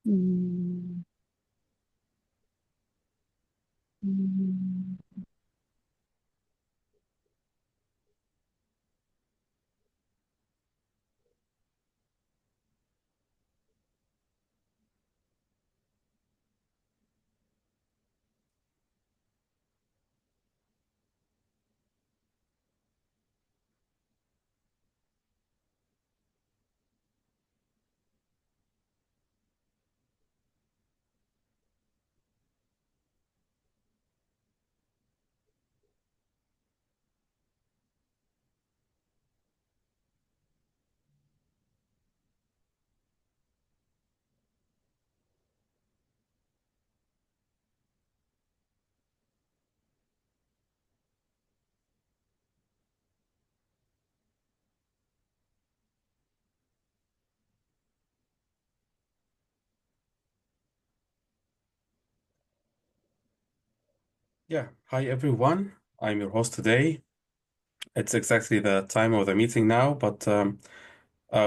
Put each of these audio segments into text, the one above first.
Mm, mm. Yeah, hi everyone. I'm your host today. It's exactly the time of the meeting now, but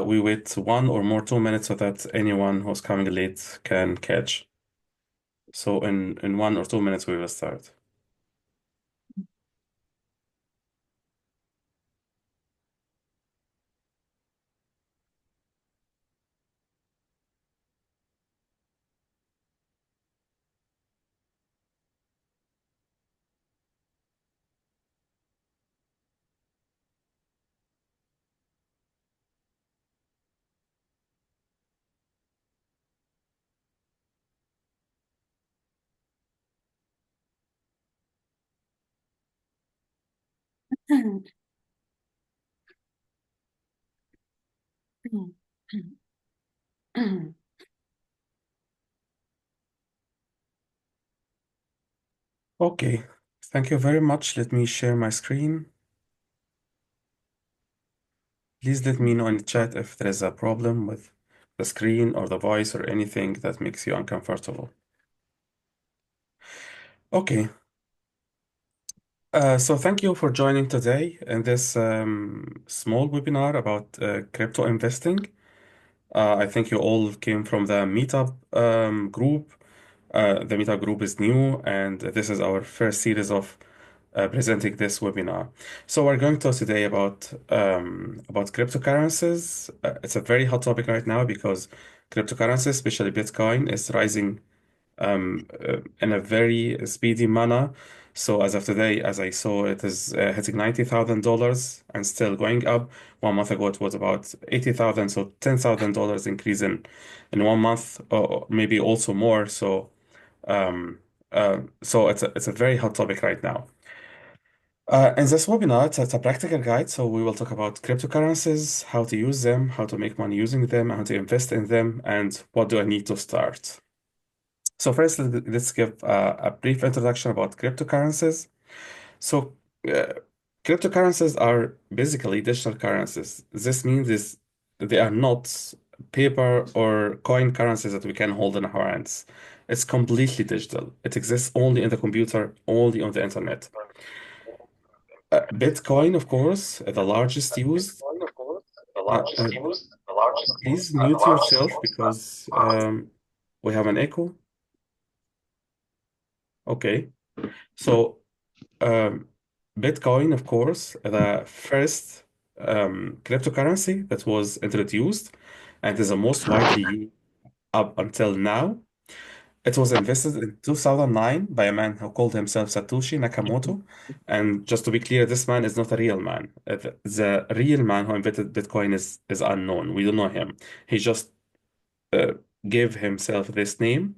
we wait 1 or more 2 minutes so that anyone who's coming late can catch. So in 1 or 2 minutes we will start. Okay, thank you very much. Let me share my screen. Please let me know in the chat if there is a problem with the screen or the voice or anything that makes you uncomfortable. Okay, so thank you for joining today in this small webinar about crypto investing. I think you all came from the meetup group. The meetup group is new, and this is our first series of presenting this webinar. So we're going to talk today about cryptocurrencies. It's a very hot topic right now because cryptocurrencies, especially Bitcoin, is rising in a very speedy manner. So as of today, as I saw, it is hitting $90,000 and still going up. 1 month ago, it was about 80,000, so $10,000 increase in 1 month, or maybe also more. Um, so it's a very hot topic right now. In this webinar, it's a practical guide. So we will talk about cryptocurrencies, how to use them, how to make money using them, how to invest in them, and what do I need to start. So first, let's give a brief introduction about cryptocurrencies. So, uh, cryptocurrencies are basically digital currencies. This means they are not paper or coin currencies that we can hold in our hands. It's completely digital. It exists only in the computer, only on the internet. Bitcoin, of course, the largest used. Uh, uh, Please mute yourself because we have an echo. Okay. So Um, Bitcoin, of course, the first cryptocurrency that was introduced and is the most widely used up until now. It was invested in 2009 by a man who called himself Satoshi Nakamoto. And just to be clear, this man is not a real man. The real man who invented Bitcoin is unknown. We don't know him. He just uh, gave himself this name.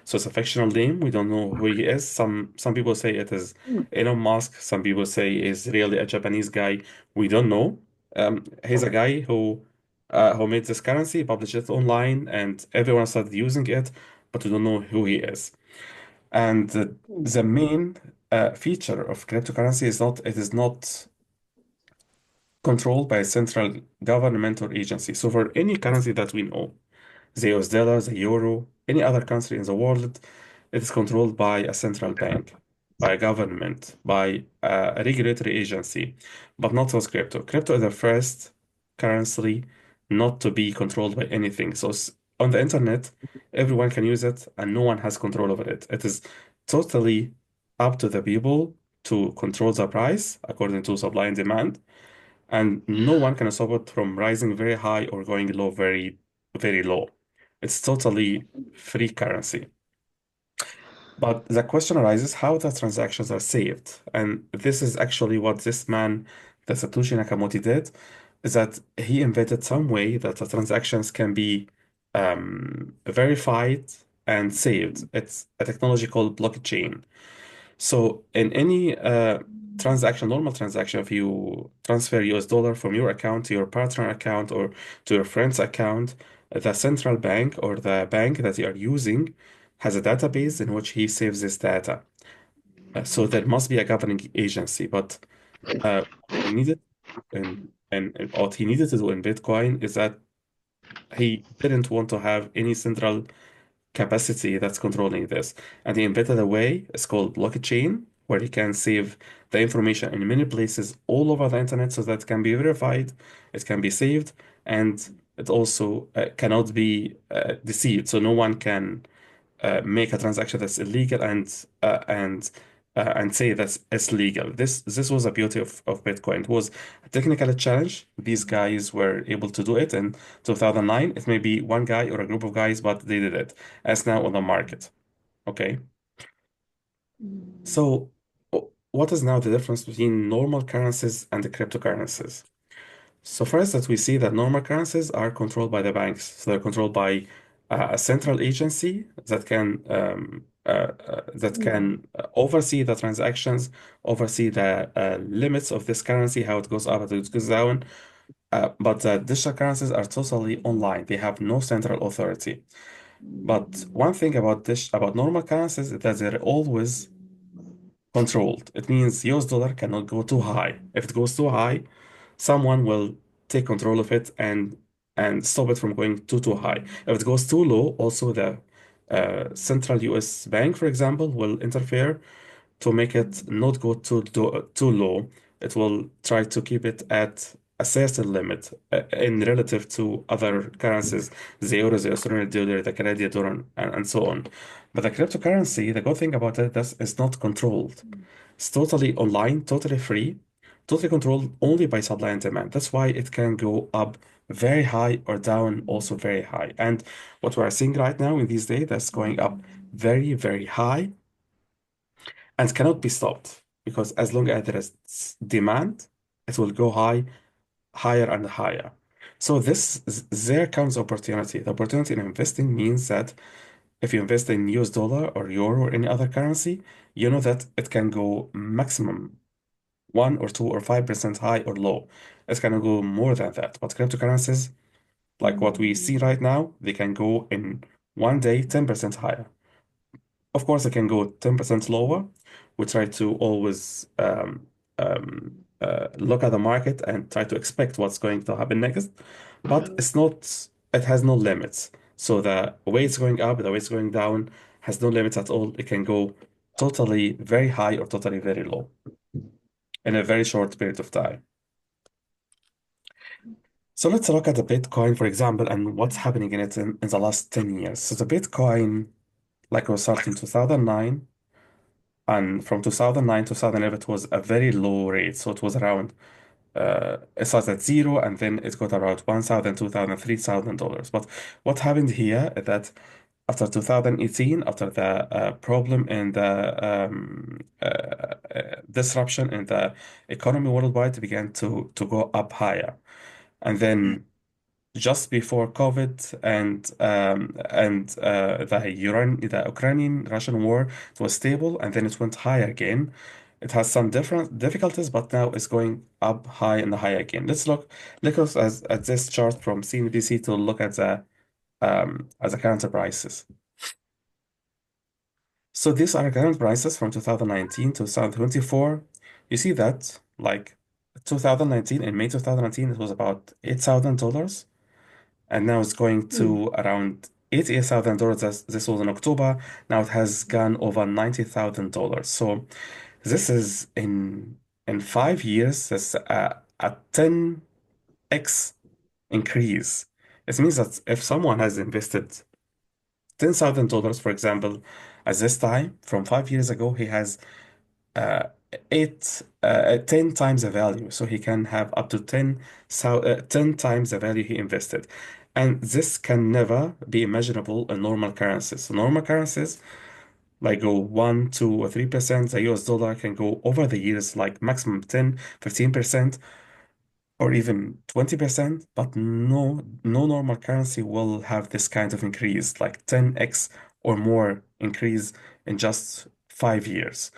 So it's a fictional name. We don't know who he is. Some people say it is Elon Musk. Some people say is really a Japanese guy. We don't know. He's a guy who made this currency, published it online, and everyone started using it, but we don't know who he is. And the main feature of cryptocurrency is not it is not controlled by a central government or agency. So for any currency that we know, the US dollar, the euro, any other country in the world, it is controlled by a central bank, by a government, by a regulatory agency, but not with crypto. Crypto is the first currency not to be controlled by anything. So on the internet, everyone can use it and no one has control over it. It is totally up to the people to control the price according to supply and demand, and no one can stop it from rising very high or going low very, very low. It's totally free currency. But the question arises how the transactions are saved. And this is actually what this man, the Satoshi Nakamoto, did, is that he invented some way that the transactions can be verified and saved. It's a technology called blockchain. So in any transaction, normal transaction, if you transfer US dollar from your account to your partner account or to your friend's account, the central bank or the bank that you are using has a database in which he saves this data. So there must be a governing agency, but what he needed and what he needed to do in Bitcoin is that he didn't want to have any central capacity that's controlling this. And he invented a way, it's called blockchain, where you can save the information in many places all over the internet so that it can be verified, it can be saved, and it also cannot be deceived. So no one can make a transaction that's illegal and say that it's legal. This was a beauty of Bitcoin. It was a technical challenge. These guys were able to do it in 2009. It may be one guy or a group of guys, but they did it. As now on the market. Okay. So what is now the difference between normal currencies and the cryptocurrencies? So first that we see that normal currencies are controlled by the banks. So they're controlled by a central agency that can oversee the transactions, oversee the limits of this currency, how it goes up, how it goes down. But digital currencies are totally online. They have no central authority. But one thing about this, about normal currencies is that they're always controlled. It means US dollar cannot go too high. If it goes too high, someone will take control of it and stop it from going too high. If it goes too low, also the central US bank, for example, will interfere to make it not go too low. It will try to keep it at a certain limit in relative to other currencies, the euro, the Australian dollar, the Canadian dollar, and so on. But the cryptocurrency, the good thing about it is not controlled. It's totally online, totally free, totally controlled only by supply and demand. That's why it can go up very high or down also very high. And what we're seeing right now in these days, that's going up very, very high and cannot be stopped because as long as there is demand, it will go higher and higher. So there comes opportunity. The opportunity in investing means that if you invest in US dollar or euro or any other currency, you know that it can go maximum 1 or 2 or 5% high or low. It can go more than that. But cryptocurrencies, like what we see right now, they can go in one day 10% higher. Of course, it can go 10% lower. We try to always look at the market and try to expect what's going to happen next. But it has no limits. So the way it's going up, the way it's going down has no limits at all. It can go totally very high or totally very low in a very short period of time. So let's look at the Bitcoin, for example, and what's happening in it in the last 10 years. So the Bitcoin, like was started in 2009. And from 2009 to 2011, it was a very low rate. So it was around, it started at zero and then it got around 1,000, 2,000, $3,000. But what happened here is that after 2018, after the problem in the disruption in the economy worldwide, it began to go up higher. And then just before COVID and the Ukrainian Russian war, it was stable and then it went higher again. It has some different difficulties, but now it's going up high and high again. Look at this chart from CNBC to look at the current prices. So these are current prices from 2019 to 2024. You see that like 2019 in May 2019 it was about $8,000 and now it's going to around $88,000. This was in October. Now it has gone over $90,000. So this is in 5 years. That's a 10x increase It means that if someone has invested $10,000, for example, at this time from 5 years ago, he has uh, 10 times the value. So he can have up to 10 times the value he invested. And this can never be imaginable in normal currencies. So normal currencies like go 1, 2, or 3%. The US dollar can go over the years like maximum 10, 15%, or even 20%, but no normal currency will have this kind of increase, like 10x or more increase in just 5 years.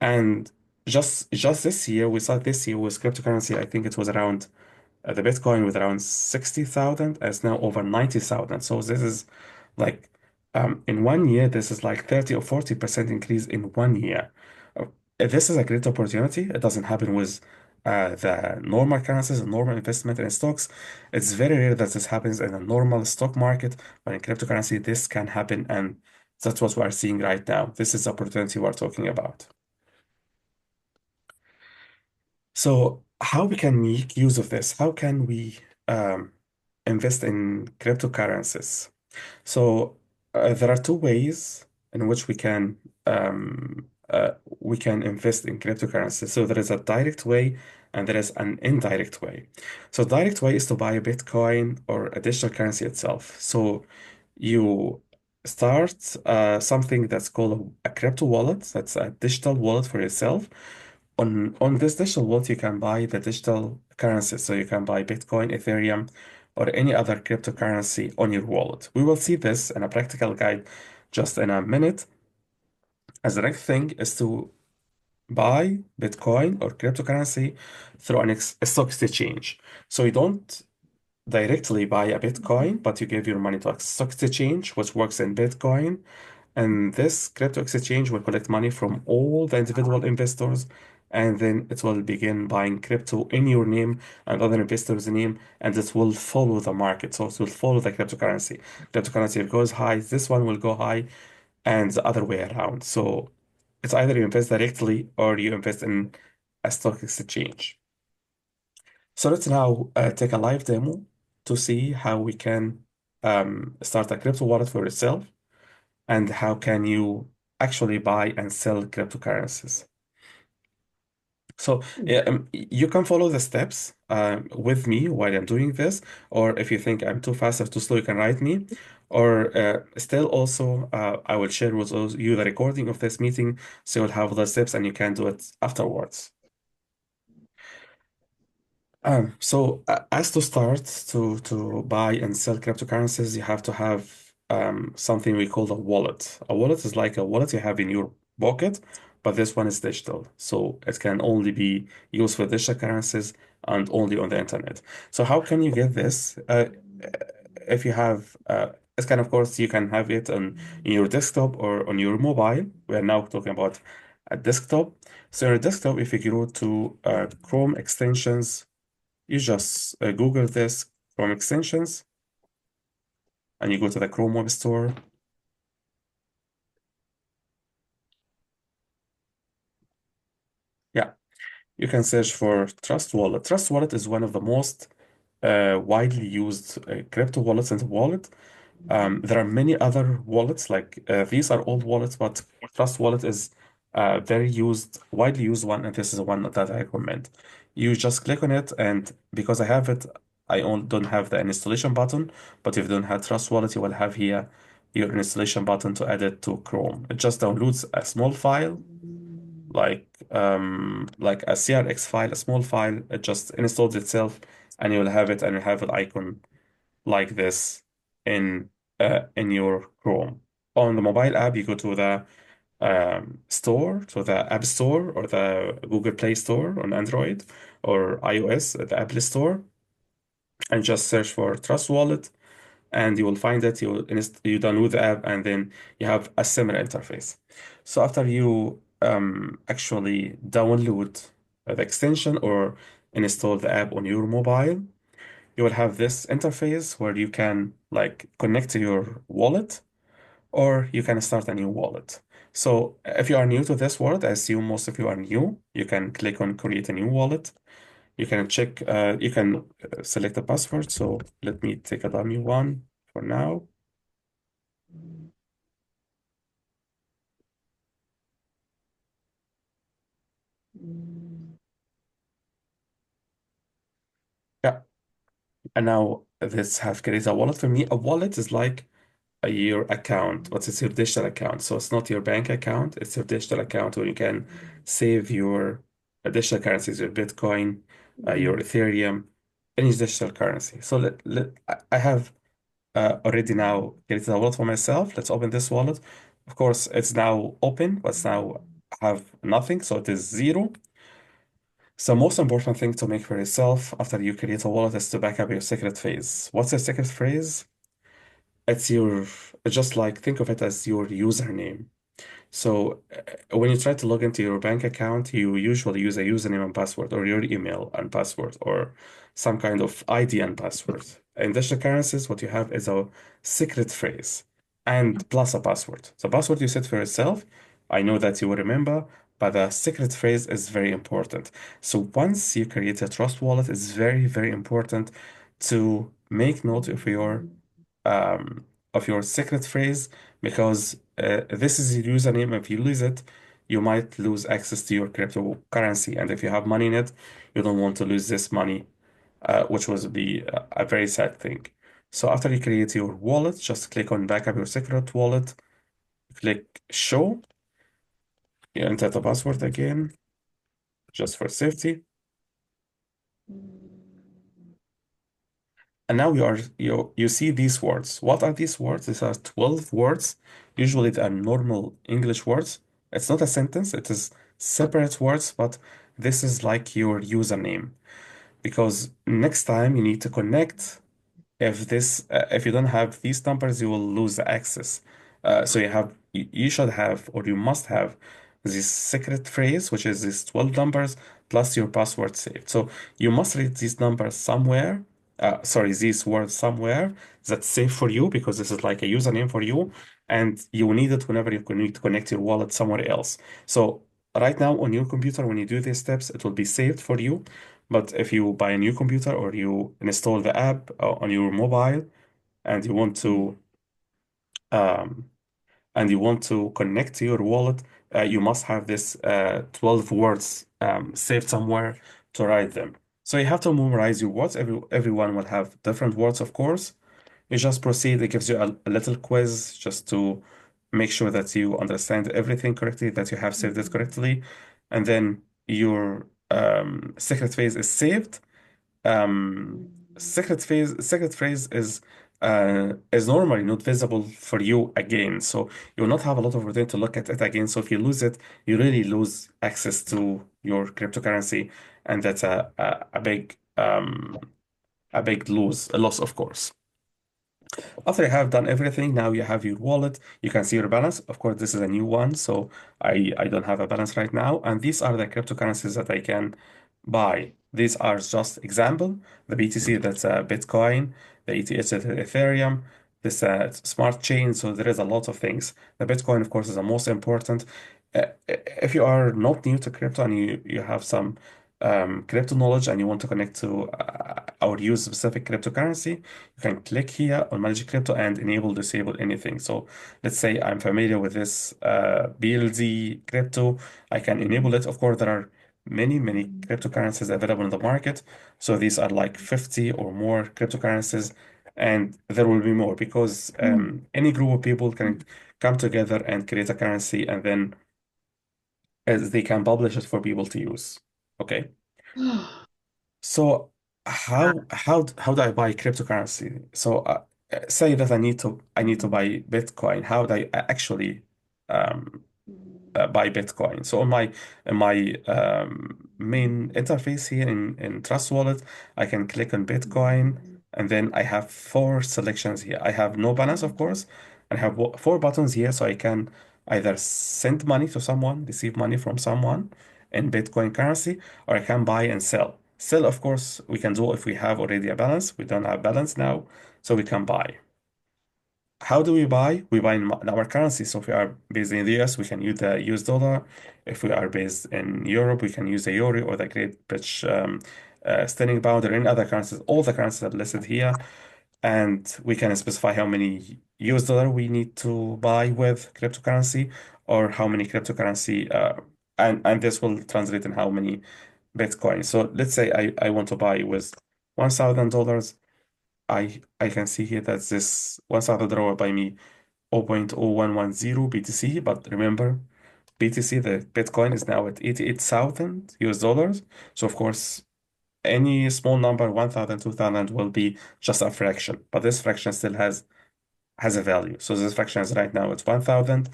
And just this year, we saw this year with cryptocurrency, I think it was around the Bitcoin was around 60,000, and it's now over 90,000. So this is like in one year, this is like 30 or 40% increase in one year. Uh, this is a great opportunity. It doesn't happen with the normal currencies and normal investment in stocks. It's very rare that this happens in a normal stock market, but in cryptocurrency, this can happen, and that's what we are seeing right now. This is the opportunity we're talking about. So, how we can make use of this? How can we um, invest in cryptocurrencies? So, there are two ways in which we can invest in cryptocurrencies. So, there is a direct way and there is an indirect way. So, direct way is to buy a Bitcoin or a digital currency itself. So, you start something that's called a crypto wallet. That's a digital wallet for yourself. On this digital wallet, you can buy the digital currency. So you can buy Bitcoin, Ethereum, or any other cryptocurrency on your wallet. We will see this in a practical guide just in a minute. As the next thing is to buy Bitcoin or cryptocurrency through a stock exchange. So you don't directly buy a Bitcoin, but you give your money to a stock exchange, which works in Bitcoin. And this crypto exchange will collect money from all the individual investors, and then it will begin buying crypto in your name and other investors' name, and it will follow the market. So it will follow the cryptocurrency. Cryptocurrency goes high, this one will go high, and the other way around. So it's either you invest directly or you invest in a stock exchange. So let's now take a live demo to see how we can start a crypto wallet for yourself and how can you actually buy and sell cryptocurrencies. So yeah, you can follow the steps with me while I'm doing this, or if you think I'm too fast or too slow, you can write me. Or still also, I will share with you the recording of this meeting, so you'll have the steps and you can do it afterwards. As to start to buy and sell cryptocurrencies, you have to have something we call a wallet. A wallet is like a wallet you have in your pocket, but this one is digital, so it can only be used for digital currencies and only on the internet. So how can you get this? If you have it can, of course, you can have it on in your desktop or on your mobile. We are now talking about a desktop. So your desktop, if you go to Chrome extensions, you just Google this Chrome extensions and you go to the Chrome Web Store. Yeah, you can search for Trust Wallet. Trust Wallet is one of the most widely used crypto wallets in the wallet. There are many other wallets, like these are old wallets, but Trust Wallet is very used, widely used one, and this is the one that I recommend. You just click on it, and because I have it, don't have the installation button, but if you don't have Trust Wallet, you will have here your installation button to add it to Chrome. It just downloads a small file, like a CRX file, a small file. It just installs itself, and you will have it, and you have an icon like this in in your Chrome. On the mobile app, you go to the store, to the App Store or the Google Play Store on Android or iOS, the Apple Store, and just search for Trust Wallet, and you will find it. You download the app, and then you have a similar interface. So after you actually download the extension or install the app on your mobile, you will have this interface where you can like connect to your wallet or you can start a new wallet. So if you are new to this world, I assume most of you are new, you can click on create a new wallet. You can check, you can select a password. So let me take a dummy one for now. Yeah. And now this have created a wallet for me. A wallet is like your account, but it's your digital account. So it's not your bank account, it's your digital account where you can save your digital currencies, your Bitcoin, your Ethereum, any digital currency. So I have already now created a wallet for myself. Let's open this wallet. Of course, it's now open, but it's now have nothing, so it is zero. So most important thing to make for yourself after you create a wallet is to back up your secret phrase. What's your secret phrase? It's your, just like think of it as your username. So when you try to log into your bank account, you usually use a username and password, or your email and password, or some kind of ID and password. In digital currencies, what you have is a secret phrase and plus a password. The password you set for yourself, I know that you will remember, but the secret phrase is very important. So once you create a trust wallet, it's very, very important to make note of your secret phrase because this is your username. If you lose it, you might lose access to your cryptocurrency. And if you have money in it, you don't want to lose this money, which would be a very sad thing. So after you create your wallet, just click on backup your secret wallet, click show, you enter the password again, just for safety. And now you see these words. What are these words? These are 12 words. Usually they are normal English words. It's not a sentence, it is separate words, but this is like your username. Because next time you need to connect, if you don't have these numbers, you will lose the access. So you should have, or you must have, this secret phrase, which is these 12 numbers plus your password saved. So you must read these numbers somewhere. Sorry, these words somewhere that's safe for you because this is like a username for you, and you will need it whenever you need to connect your wallet somewhere else. So right now on your computer, when you do these steps, it will be saved for you. But if you buy a new computer or you install the app on your mobile and um, you want to connect to your wallet, you must have this 12 words saved somewhere to write them. So you have to memorize your words. Everyone will have different words, of course. You just proceed. It gives you a little quiz just to make sure that you understand everything correctly, that you have saved it correctly, and then your secret phrase is saved. um secret phrase is normally not visible for you again, so you'll not have a lot of room to look at it again. So if you lose it, you really lose access to your cryptocurrency, and that's a big a loss, of course. After you have done everything, now you have your wallet. You can see your balance. Of course, this is a new one, so I don't have a balance right now. And these are the cryptocurrencies that I can buy. These are just example. The BTC, that's Bitcoin. The ETH is Ethereum. This smart chain. So there is a lot of things. The Bitcoin, of course, is the most important. If you are not new to crypto and you have some crypto knowledge and you want to connect to or use specific cryptocurrency, you can click here on manage crypto and enable disable anything. So let's say I'm familiar with this BLZ crypto, I can enable it. Of course, there are many cryptocurrencies available in the market. So these are like 50 or more cryptocurrencies, and there will be more because any group of people can come together and create a currency, and then as they can publish it for people to use. Okay. So how do I buy cryptocurrency? So say that I need to buy Bitcoin. How do I actually um, buy Bitcoin? So on my main interface here in Trust Wallet, I can click on Bitcoin, and then I have four selections here. I have no balance, of course, and I have four buttons here, so I can either send money to someone, receive money from someone in Bitcoin currency, or I can buy and sell. Sell, of course, we can do if we have already a balance. We don't have balance now, so we can buy. How do we buy? We buy in our currency. So if we are based in the US, we can use the US dollar. If we are based in Europe, we can use the euro or the Great British sterling pound or any other currencies, all the currencies are listed here, and we can specify how many US dollar we need to buy with cryptocurrency or how many cryptocurrency, and this will translate in how many Bitcoin. So let's say I want to buy with $1,000. I can see here that this $1,000 will buy me 0.0110 BTC, but remember, BTC, the Bitcoin, is now at 88,000 US dollars. So of course, any small number, 1,000, 2,000, will be just a fraction, but this fraction still has a value. So this fraction is right now it's 1,000,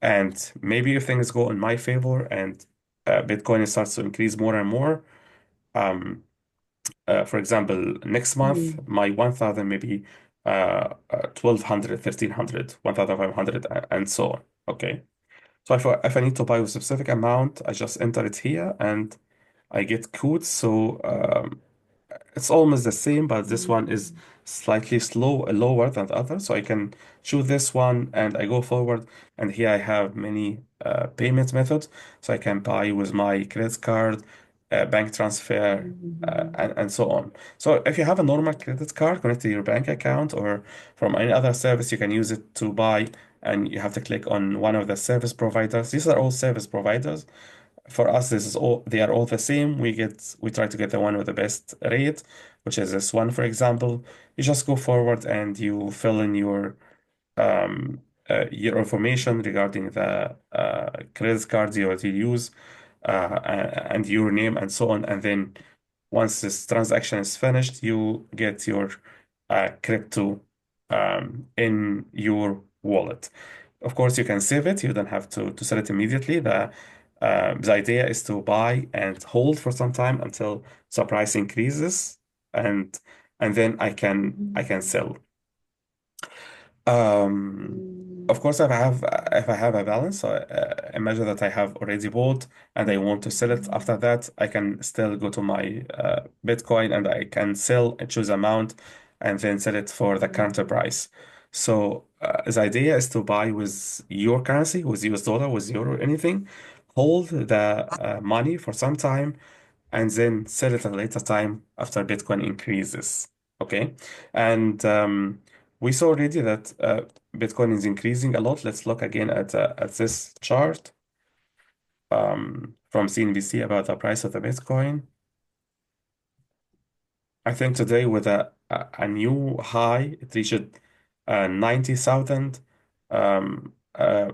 and maybe if things go in my favor and Bitcoin starts to increase more and more, um, for example, next month, mm, my 1,000 maybe 1,200, 1,300, 1,500, and so on. Okay. So if I need to buy a specific amount, I just enter it here and I get codes. So it's almost the same, but this one is mm, slightly lower than the other. So I can choose this one and I go forward. And here I have many payment methods. So I can buy with my credit card, bank transfer, and so on. So if you have a normal credit card connected to your bank account or from any other service, you can use it to buy. And you have to click on one of the service providers. These are all service providers. For us, this is all they are all the same. We try to get the one with the best rate, which is this one, for example. You just go forward and you fill in your information regarding the credit cards you will use, and your name and so on. And then once this transaction is finished, you get your crypto in your wallet. Of course, you can save it. You don't have to sell it immediately. The idea is to buy and hold for some time until the price increases, and and then I can sell. Um, of course, if I have a balance, so imagine that I have already bought and I want to sell it. After that, I can still go to my Bitcoin and I can sell and choose amount and then sell it for the counter price. So the idea is to buy with your currency, with US dollar, with euro, anything, hold the money for some time, and then sell it at a later time after Bitcoin increases. Okay, and we saw already that Bitcoin is increasing a lot. Let's look again at this chart from CNBC about the price of the Bitcoin. I think today with a new high, it reached 90,000. Um, uh,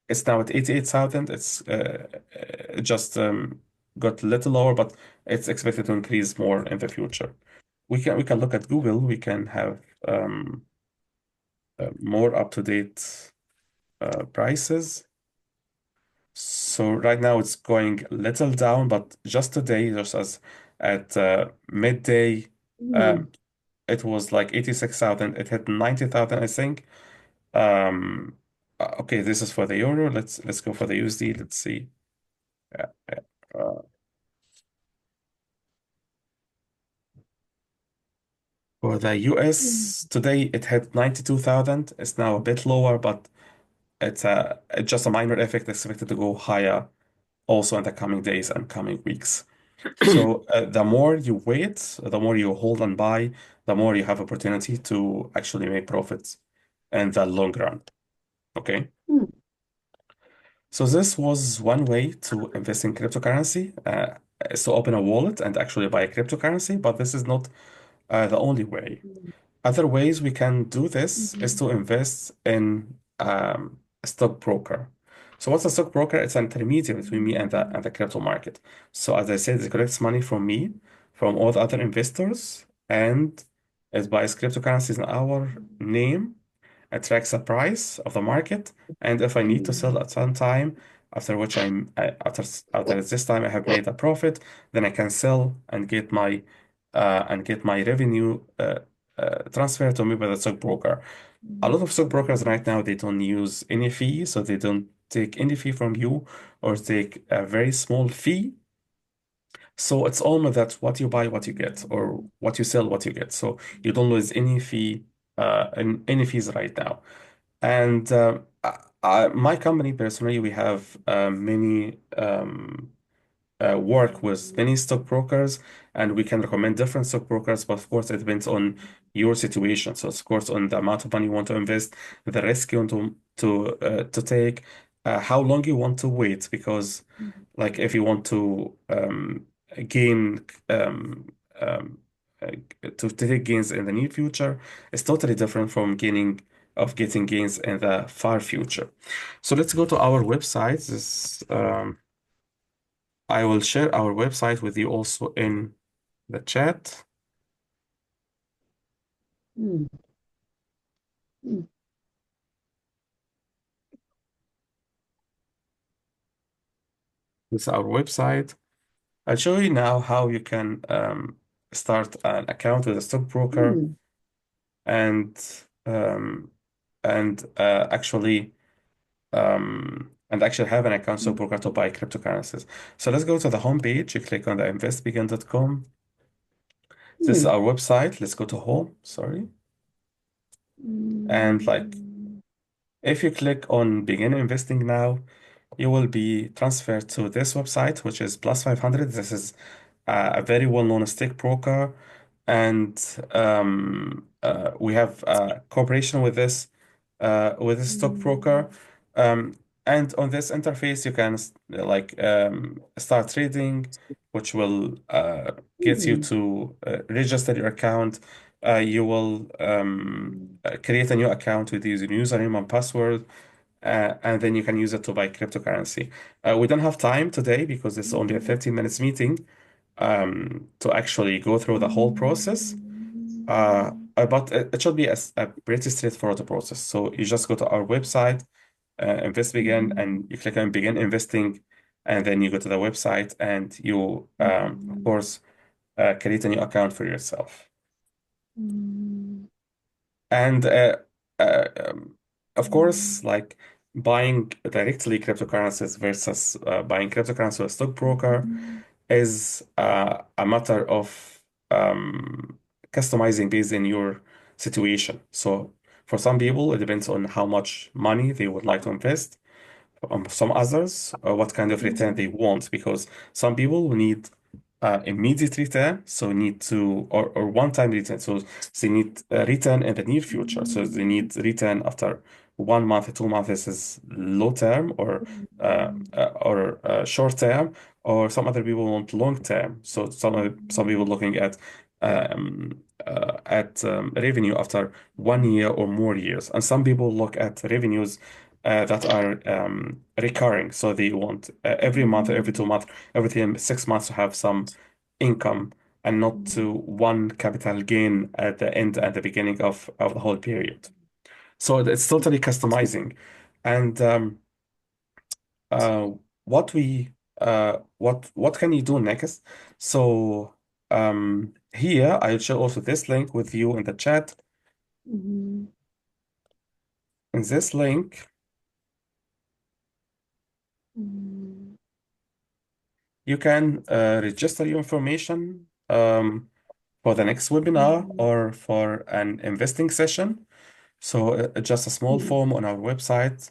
it's now at 88,000. It's just got a little lower, but it's expected to increase more in the future. We can look at Google. We can have more up-to-date prices. So right now it's going a little down, but just today, just as at midday, mm, um, it was like 86,000. It hit 90,000, I think. Um, okay, this is for the euro. Let's go for the USD. Let's see. Uh, uh, for the mm, US today, it hit 92,000. It's now a bit lower, but it's just a minor effect expected to go higher also in the coming days and coming weeks. So the more you wait, the more you hold and buy, the more you have opportunity to actually make profits in the long run. Okay. mm, So this was one way to invest in cryptocurrency, is to open a wallet and actually buy a cryptocurrency, but this is not the only way. mm, Other ways we can do this is mm, to invest in a stockbroker. So what's a stockbroker? It's an intermediary between me and the crypto market. So as I said, it collects money from me, from all the other investors, and it buys cryptocurrencies in our name. It tracks the price of the market, and if I need to sell mm, at some time, after which after this time I have made a profit, then I can sell and get my revenue transferred to me by the stockbroker. A lot of stockbrokers right now they don't use any fee, so they don't take any fee from you or take a very small fee. So it's almost that what you buy, what you get, or what you sell, what you get. So you don't lose any fee, any fees right now. And my company personally, we have many work with many stockbrokers, and we can recommend different stockbrokers. But of course, it depends on your situation. So, of course, on the amount of money you want to invest, the risk you want to take, how long you want to wait. Because, like, if you want to gain um, uh, to take gains in the near future, it's totally different from getting gains in the far future. So let's go to our website. I will share our website with you also in the chat. mm, mm, This is our website. I'll show you now how you can start an account with a stockbroker mm, and um, and actually have an account mm, stockbroker to buy cryptocurrencies. So let's go to the home page. You click on the investbegin.com. This is mm, our website. Let's go to home. Sorry. And like mm, if you click on begin investing now, you will be transferred to this website, which is Plus 500. This is a very well-known stockbroker, and we have a cooperation with this stockbroker. Um, and on this interface, you can start trading, which will get you mm, to register your account. You will create a new account with using username and password, and then you can use it to buy cryptocurrency. We don't have time today because it's only a 30 minutes meeting to actually go through the whole process. But it should be a pretty straightforward process. So you just go to our website, Invest Begin, and you click on Begin Investing, and then you go to the website and you, of course, create a new account for yourself. And of course, like buying directly cryptocurrencies versus buying cryptocurrency with a stockbroker is a matter of customizing based in your situation. So for some people, it depends on how much money they would like to invest. Some others, what kind of return they want, because some people need immediate return, so need to or one-time return, so they need return in the near future, so they need return after 1 month, 2 months. This is low term or short term, or some other people want long term. So some people looking at revenue after 1 year or more years, and some people look at revenues that are recurring. So they want every month, every 2 months, every 6 months to have some income and not to one capital gain at the end and the beginning of the whole period. So it's totally customizing. And uh, what can you do next? So here I'll share also this link with you in the chat. In this link, you can register your information for the next webinar or for an investing session. So just a small form on our website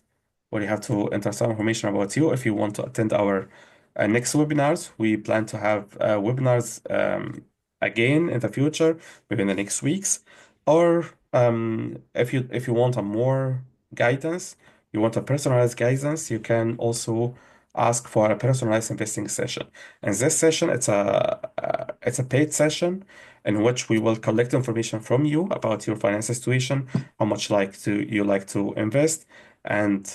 where you have to enter some information about you if you want to attend our next webinars. We plan to have webinars again in the future, maybe in the next weeks. Or if you want a more guidance, you want a personalized guidance, you can also ask for a personalized investing session. In this session, it's a paid session in which we will collect information from you about your financial situation, how much you like to invest, and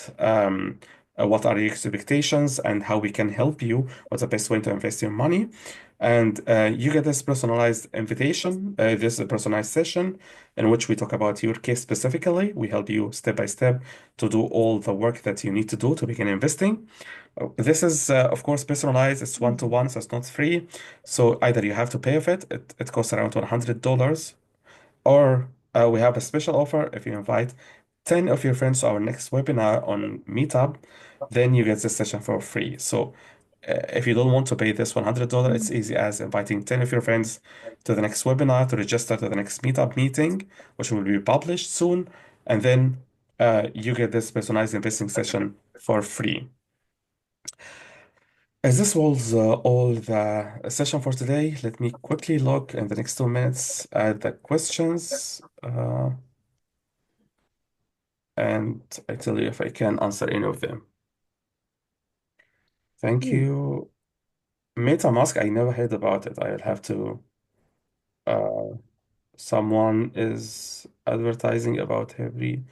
what are your expectations, and how we can help you. What's the best way to invest your money? And you get this personalized invitation. This is a personalized session in which we talk about your case specifically. We help you step by step to do all the work that you need to do to begin investing. This is, of course, personalized. It's one-to-one, so it's not free. So either you have to pay for it. It costs around $100, or we have a special offer. If you invite 10 of your friends to our next webinar on Meetup, then you get this session for free. So if you don't want to pay this $100, it's easy as inviting 10 of your friends to the next webinar to register to the next Meetup meeting, which will be published soon. And then you get this personalized investing session for free. As this was all the session for today, let me quickly look in the next 2 minutes at the questions, and I tell you if I can answer any of them. Thank Hmm. you. MetaMask, I never heard about it. I'll have to. Uh, Someone is advertising about every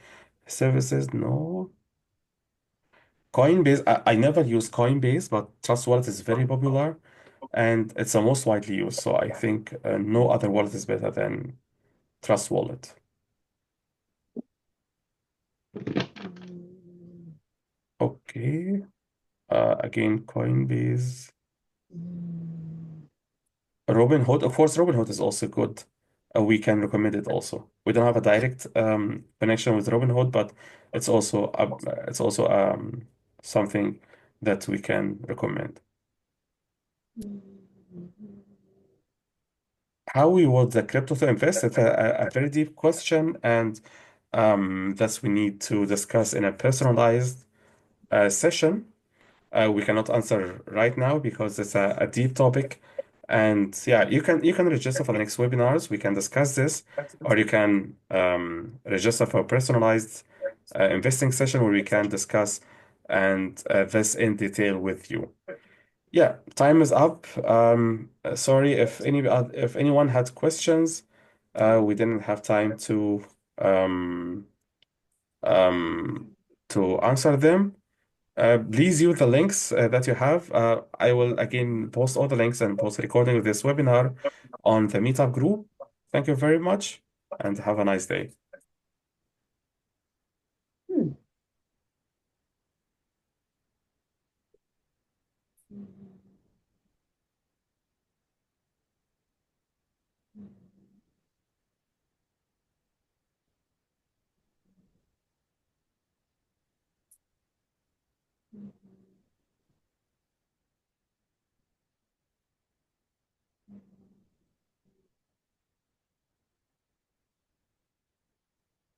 services. No. Coinbase, I never use Coinbase, but Trust Wallet is very popular and it's the most widely used. So I think no other wallet is better than Trust Wallet. Mm, Okay. Again, Coinbase. mm, Robinhood, of course, Robinhood is also good. We can recommend it also. We don't have a direct connection with Robinhood, but it's also something that we can recommend. How we want the crypto to invest? It's a very deep question, and that we need to discuss in a personalized session. We cannot answer right now because it's a deep topic. And yeah, you can register for the next webinars. We can discuss this, or you can register for a personalized investing session where we can discuss and this in detail with you. Yeah, time is up. Sorry if anyone had questions. We didn't have time um, um, to answer them. Please use the links that you have. I will again post all the links and post a recording of this webinar on the Meetup group. Thank you very much and have a nice day. mm, mm.